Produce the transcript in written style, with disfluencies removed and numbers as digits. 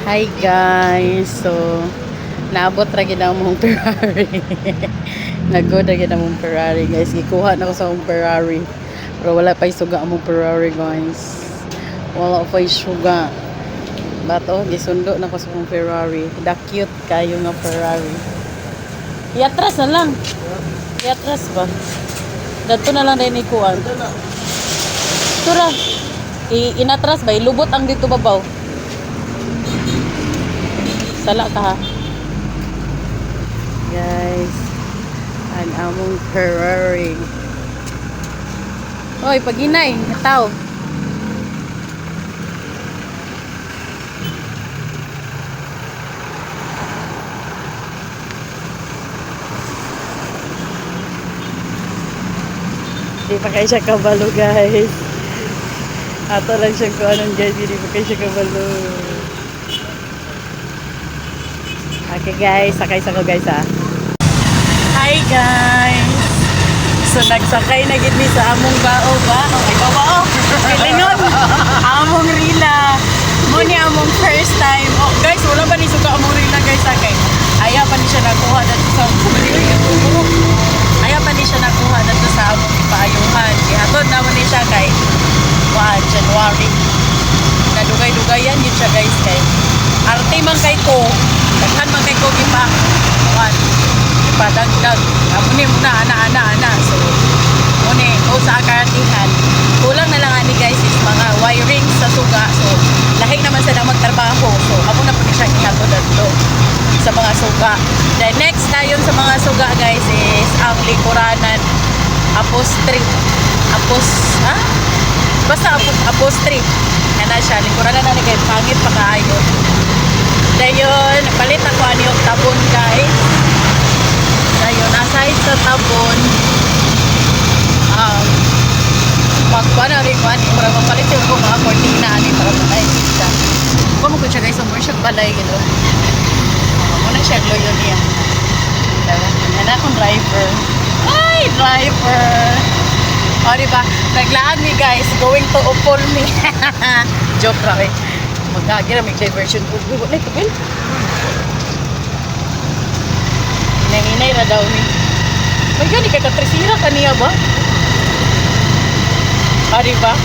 Hi guys, so naabot ra gid ang mong Ferrari. Nagod ra gid ang mong Ferrari guys. Gikuha na ko sa mong Ferrari. Pero wala pa suga ang mong Ferrari guys. Wala pa suga. Bato, gisundo na ko sa mong Ferrari. Da cute kayo nga Ferrari. Iatras na lang. Iatras ba? Dato na lang din ikuan. Tura. Inatras ba? Ilubot ang dito babaw. Sala ka ha. Guys, ang among Ferrari. Hoy, paginay, tao. Di pa kayo siya kabalo guys. Ato lang siya kung anong guys, di pa kayo siya kabalo. Okay guys, sakay sa ko guys ha. Hi guys. So nagsakay na gid mi sa among bao ba? Oh, ikaw ba oh? Kilinon. Among rila. Mo ni among first time. Oh guys, wala ba ni suka among rila guys sakay. Aya pa ni siya nakuha dito sa Aya pa ni siya nakuha dito sa among ipaayuhan. Ihatod na mo ni siya kay January. Nadugay-dugayan gid siya guys kay arte man kay ko. Daghan man kay ko gipa. Ipadagdag. Amuni muna ana. So muni o sa akaratihan. Kulang na lang ani guys is mga wiring sa suga. So lahi naman sa magtrabaho. So amo na po ni siya ihatod adto sa mga suga. Then next tayon sa mga suga guys is ang lingkuranan upholstery. Basta upholstery. Ana siya lingkuranan na ni kay pangit pa kaayo. Dayon, palit ako ani yung tabon guys. Dayon, aside sa tabon, magkuha na rin ko ani. Para mapalit siya ko mga cortina ani para matay siya. Kung mo ko siya guys, umur siya balay gino. Muna siya gloyo niya. Yan akong driver. Ay, driver! O, diba? Naglaan mi guys, going to upol me. Joke ra eh. Magkagi na may diversion po. Huwag na ito, Bill. Inay ra daw ni. May gani ka katrisira kaniya ba? Ah, diba?